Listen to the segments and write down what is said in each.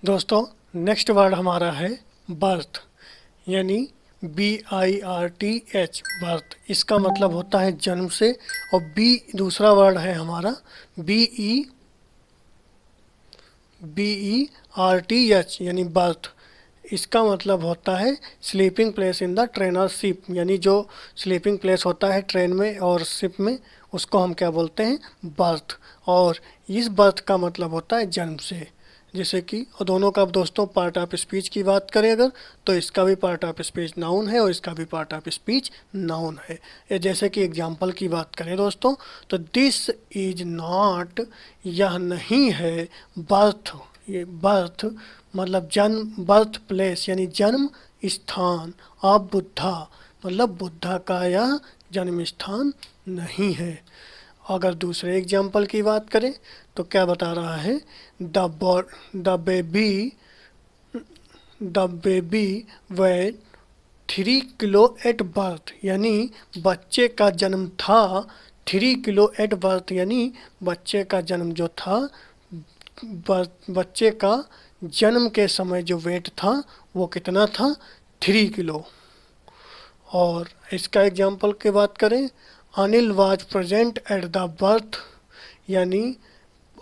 दोस्तों, next word हमारा है बर्थ, यानी BIRTH, बर्थ। इसका मतलब होता है जन्म से। और बी दूसरा वर्ड है हमारा BERTH, यानी बर्थ। इसका मतलब होता है sleeping place in the train और शिप, यानी जो स्लीपिंग प्लेस होता है ट्रेन में और शिप में, उसको हम क्या बोलते हैं, बर्थ। और इस बर्थ का मतलब होता है जन्म से। जैसे कि और दोनों का दोस्तों पार्ट ऑफ स्पीच की बात करें अगर, तो इसका भी पार्ट ऑफ स्पीच नाउन है और इसका भी पार्ट ऑफ स्पीच नाउन है। ये जैसे कि एग्जांपल की बात करें दोस्तों, तो दिस इज नॉट, यह नहीं है, बर्थ, ये बर्थ मतलब जन्म, बर्थ प्लेस यानी जन्म स्थान, ऑफ बुद्धा मतलब बुद्धा का यह जन्म स्थान नहीं है। अगर दूसरे एग्जाम्पल की बात करें तो क्या बता रहा है, the baby the baby weight 3 kilo at birth, यानी बच्चे का जन्म था 3 किलो एट बर्थ, यानी बच्चे का जन्म जो था, बच्चे का जन्म के समय जो वेट था वो कितना था, 3 किलो। और इसका एग्जाम्पल की बात करें, Anil was present at the birth, यानी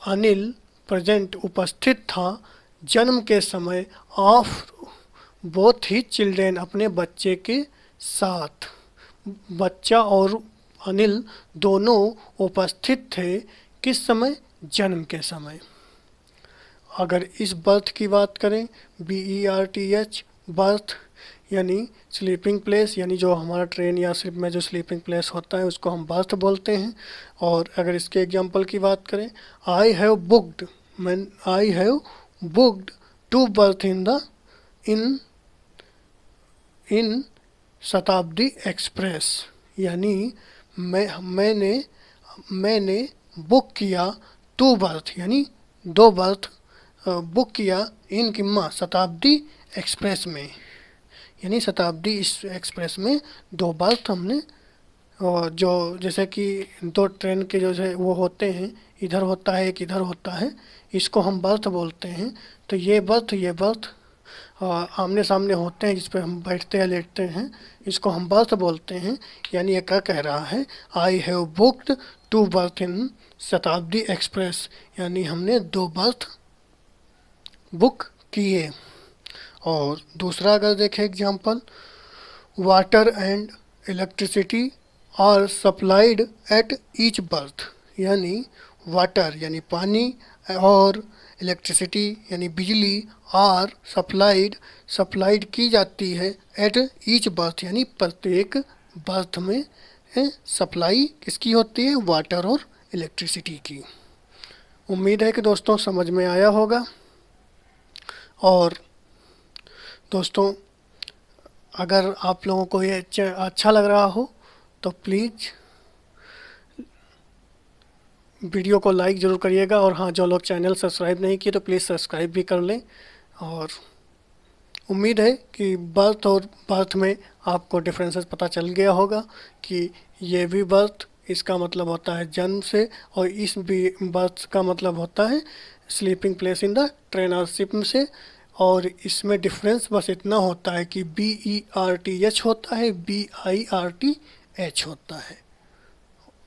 अनिल प्रेजेंट उपस्थित था जन्म के समय ऑफ बोथ ही चिल्ड्रेन, अपने बच्चे के साथ। बच्चा और अनिल दोनों उपस्थित थे किस समय, जन्म के समय। अगर इस बर्थ की बात करें, BERTH, बर्थ यानी स्लीपिंग प्लेस, यानी जो हमारा ट्रेन या शिप में जो स्लीपिंग प्लेस होता है उसको हम बर्थ बोलते हैं। और अगर इसके एग्जांपल की बात करें, I have booked to berth in in Shatabdi express, यानी मैंने मैंने बुक किया टू बर्थ, यानी दो बर्थ बुक किया इन किम्मा शताब्दी एक्सप्रेस में, यानी शताब्दी इस एक्सप्रेस में दो बर्थ हमने। और जो जैसे कि दो ट्रेन के जो है वो होते हैं, इधर होता है एक इधर होता है, इसको हम बर्थ बोलते हैं। तो ये बर्थ आमने सामने होते हैं जिस पे हम बैठते हैं लेटते हैं, इसको हम बर्थ बोलते हैं। यानी ये क्या कह रहा है, I have booked to berth in Shatabdi express, यानी हमने दो बर्थ बुक किए। और दूसरा अगर देखें example, water and electricity are supplied at each berth, यानी वाटर यानी पानी और इलेक्ट्रिसिटी यानी बिजली आर सप्लाइड की जाती है एट ईच बर्थ, यानी प्रत्येक बर्थ में सप्लाई किसकी होती है, वाटर और इलेक्ट्रिसिटी की। उम्मीद है कि दोस्तों समझ में आया होगा। और दोस्तों, अगर आप लोगों को ये अच्छा लग रहा हो तो प्लीज़ वीडियो को लाइक ज़रूर करिएगा। और हाँ, जो लोग चैनल सब्सक्राइब नहीं किए तो प्लीज़ सब्सक्राइब भी कर लें। और उम्मीद है कि बर्थ और बर्थ में आपको डिफरेंसेस पता चल गया होगा कि ये भी बर्थ इसका मतलब होता है जन्म से, और इस भी बर्थ का मतलब होता है sleeping place in the train और शिप से। और इसमें डिफरेंस बस इतना होता है कि BERTH होता है, BIRTH होता है।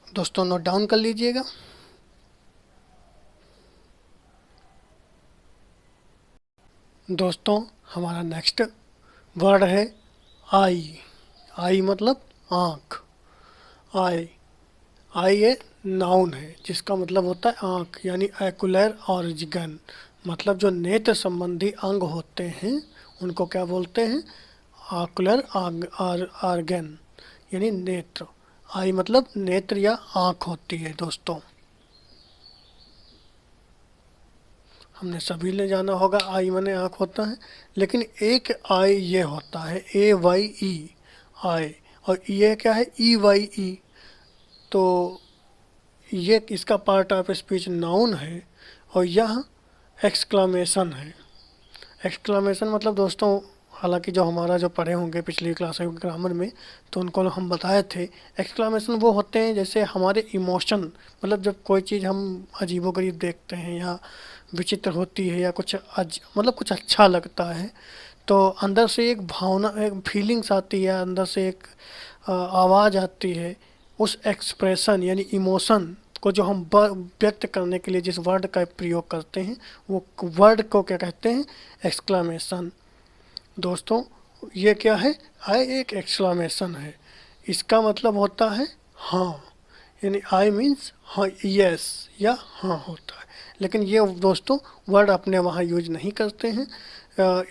दोस्तों नोट डाउन कर लीजिएगा। दोस्तों, हमारा नेक्स्ट वर्ड है आई। आई मतलब आँख। आई आई ए नाउन है जिसका मतलब होता है आँख, यानी एक्युलर ऑर्गन, मतलब जो नेत्र संबंधी अंग होते हैं उनको क्या बोलते हैं, आकुलर ऑर्गन, यानी नेत्र। आई मतलब नेत्र या आँख होती है दोस्तों। हमने सभी ने जाना होगा आई माने आँख होता है, लेकिन एक आई ये होता है AYE, आई। और ये क्या है, EYE। तो ये इसका पार्ट ऑफ स्पीच नाउन है और यह एक्सक्लामेशन है। एक्सक्लामेशन मतलब दोस्तों हालांकि जो हमारा जो पढ़े होंगे पिछली क्लास में ग्रामर में, तो उनको हम बताए थे। एक्सक्लामेशन वो होते हैं जैसे हमारे इमोशन, मतलब जब कोई चीज़ हम अजीबोगरीब देखते हैं या विचित्र होती है या कुछ मतलब कुछ अच्छा लगता है, तो अंदर से एक भावना, एक फीलिंग्स आती है, अंदर से एक आवाज़ आती है। उस एक्सप्रेशन यानी इमोशन को जो हम व्यक्त करने के लिए जिस वर्ड का प्रयोग करते हैं, वो वर्ड को क्या कहते हैं? एक्सक्लामेशन। दोस्तों ये क्या है? आई एक एक्सक्लामेशन है। इसका मतलब होता है हाँ, यानी आई मीन्स हाँ, यस या हाँ होता है। लेकिन ये दोस्तों वर्ड अपने वहाँ यूज नहीं करते हैं।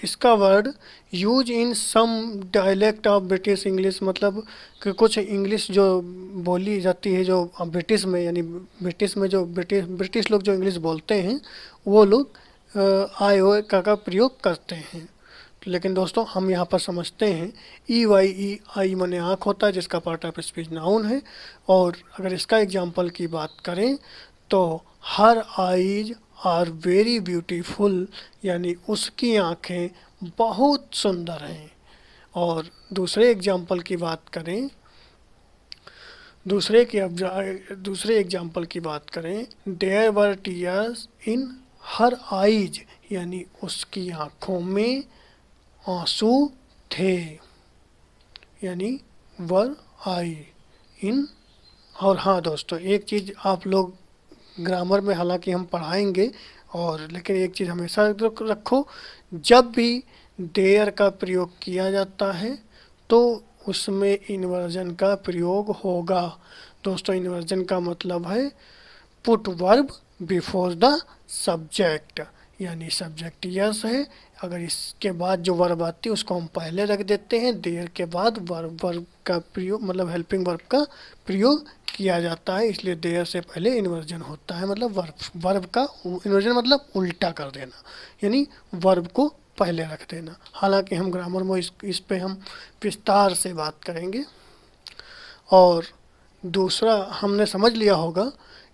इसका word use in some dialect of British English, मतलब कि कुछ इंग्लिश जो बोली जाती है जो ब्रिटिश में, यानी ब्रिटिश में जो ब्रिटिश लोग जो इंग्लिश बोलते हैं, वो लोग आई ओ का प्रयोग करते हैं। लेकिन दोस्तों हम यहाँ पर समझते हैं ई वाई ई, आई माने आँख होता है जिसका पार्ट ऑफ स्पीच नाउन है। और अगर इसका एग्जाम्पल की बात करें तो her eyes are very beautiful, यानी उसकी आँखें बहुत सुंदर हैं। और दूसरे एग्जाम्पल की बात करें, दूसरे एग्जाम्पल की बात करें, there were tears in her eyes, यानी उसकी आँखों में आंसू थे, यानी वर आई इन। और हाँ दोस्तों, एक चीज़ आप लोग ग्रामर में हालांकि हम पढ़ाएंगे, और लेकिन एक चीज़ हमेशा रखो, जब भी देयर का प्रयोग किया जाता है तो उसमें इन्वर्जन का प्रयोग होगा। दोस्तों इन्वर्जन का मतलब है put verb before the subject, यानी सब्जेक्ट यस है, अगर इसके बाद जो वर्ब आती है उसको हम पहले रख देते हैं, देयर के बाद वर्ब का प्रयोग, मतलब हेल्पिंग वर्ब का प्रयोग किया जाता है, इसलिए देयर से पहले इन्वर्जन होता है। मतलब वर्ब का इन्वर्जन मतलब उल्टा कर देना, यानी वर्ब को पहले रख देना। हालांकि हम ग्रामर में इस पे हम विस्तार से बात करेंगे। और दूसरा हमने समझ लिया होगा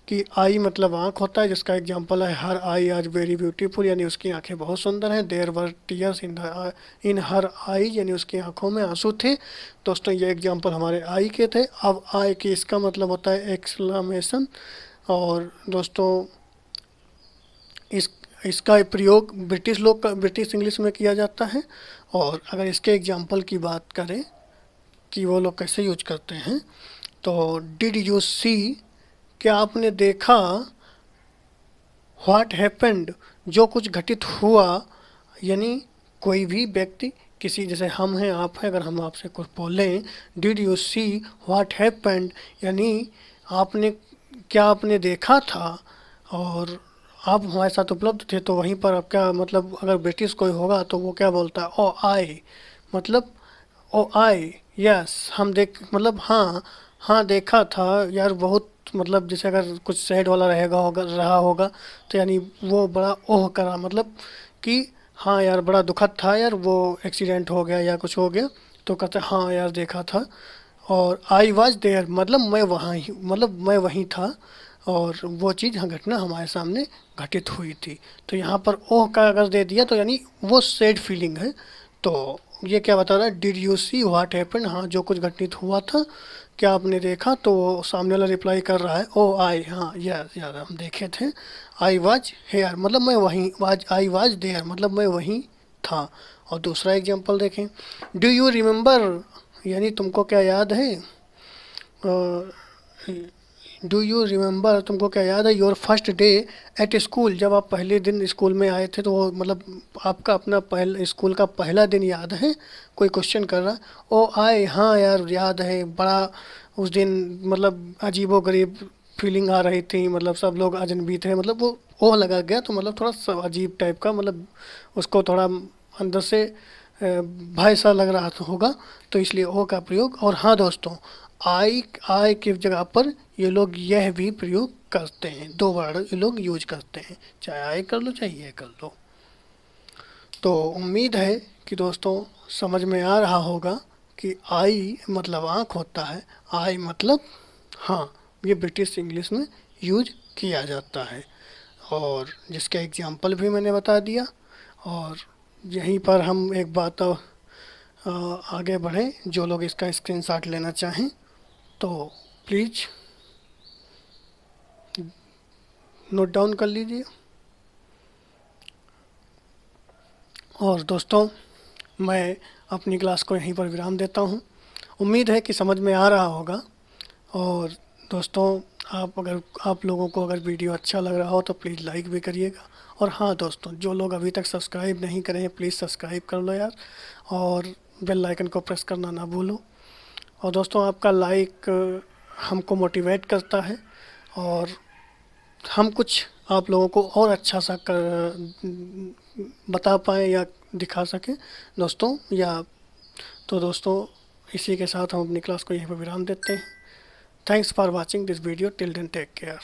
कि आई मतलब आँख होता है, जिसका एग्जांपल है हर आई आज वेरी ब्यूटीफुल, यानी उसकी आंखें बहुत सुंदर हैं। देयर वर टीयर्स इन हर आई, यानी उसकी आंखों में आंसू थे। दोस्तों ये एग्जांपल हमारे आई के थे। अब आई के इसका मतलब होता है एक्सक्लामेशन। और दोस्तों इसका प्रयोग ब्रिटिश इंग्लिश में किया जाता है। और अगर इसके एग्जाम्पल की बात करें कि वो लोग कैसे यूज करते हैं, तो डिड यू सी, क्या आपने देखा, व्हाट हैपेंड, जो कुछ घटित हुआ, यानी कोई भी व्यक्ति, किसी, जैसे हम हैं आप हैं, अगर हम आपसे कुछ बोलें did you see what happened, यानी क्या आपने देखा था और आप हमारे साथ उपलब्ध थे, तो वहीं पर आप क्या, मतलब अगर ब्रिटिश कोई होगा तो वो क्या बोलता है? ओ आई, मतलब ओ आई यस, हम देख, मतलब हाँ हाँ देखा था यार, बहुत, मतलब जैसे अगर कुछ सैड वाला रहा होगा तो यानी वो बड़ा ओह करा, मतलब कि हाँ यार बड़ा दुखद था यार, वो एक्सीडेंट हो गया या कुछ हो गया, तो कहते हाँ यार देखा था। और आई वॉज देयर, मतलब मैं वहीं था और वो चीज़, हाँ, घटना हमारे सामने घटित हुई थी। तो यहाँ पर ओह का अगर दे दिया तो यानी वो सैड फीलिंग है। तो ये क्या बता रहा है? Did you see what happened, हाँ जो कुछ घटित हुआ था क्या आपने देखा? तो वो सामने वाला रिप्लाई कर रहा है ओ आई, हाँ यस यार हम देखे थे। आई वाज हेयर, मतलब मैं वहीं, आई वाज देयर, मतलब मैं वहीं था। और दूसरा एग्जांपल देखें, डू यू रिमेंबर, यानी तुमको क्या याद है? डू यू रिमेंबर, तुमको क्या याद है? Your first day at school, जब आप पहले दिन स्कूल में आए थे, तो वो मतलब आपका अपना स्कूल का पहला दिन याद है? कोई क्वेश्चन कर रहा। ओ आए, हाँ यार याद है, बड़ा उस दिन मतलब अजीबो गरीब फीलिंग आ रही थी, मतलब सब लोग अजनबी थे, मतलब वो ओह लगा गया, तो मतलब थोड़ा सा अजीब टाइप का, मतलब उसको थोड़ा अंदर से भय सा लग रहा होगा, तो इसलिए ओ का प्रयोग। और हाँ दोस्तों, आई की जगह पर ये लोग यह भी प्रयोग करते हैं, दो वर्ड ये लोग यूज करते हैं, चाहे आई कर लो चाहे ये कर लो। तो उम्मीद है कि दोस्तों समझ में आ रहा होगा कि आई मतलब आँख होता है, आई मतलब हाँ, ये ब्रिटिश इंग्लिश में यूज किया जाता है। और जिसका एग्जाम्पल भी मैंने बता दिया। और यहीं पर हम एक बात आगे बढ़ें। जो लोग इसका स्क्रीनशॉट लेना चाहें तो प्लीज़ नोट डाउन कर लीजिए। और दोस्तों, मैं अपनी क्लास को यहीं पर विराम देता हूँ। उम्मीद है कि समझ में आ रहा होगा। और दोस्तों, आप लोगों को अगर वीडियो अच्छा लग रहा हो तो प्लीज़ लाइक भी करिएगा। और हाँ दोस्तों, जो लोग अभी तक सब्सक्राइब नहीं करे हैं प्लीज़ सब्सक्राइब कर लो यार, और बेल आइकन को प्रेस करना ना भूलो। और दोस्तों, आपका लाइक हमको मोटिवेट करता है और हम कुछ आप लोगों को और अच्छा सा बता पाएँ या दिखा सकें दोस्तों। या तो दोस्तों, इसी के साथ हम अपनी क्लास को यहीं पर विराम देते हैं। Thanks for watching this video till then take care.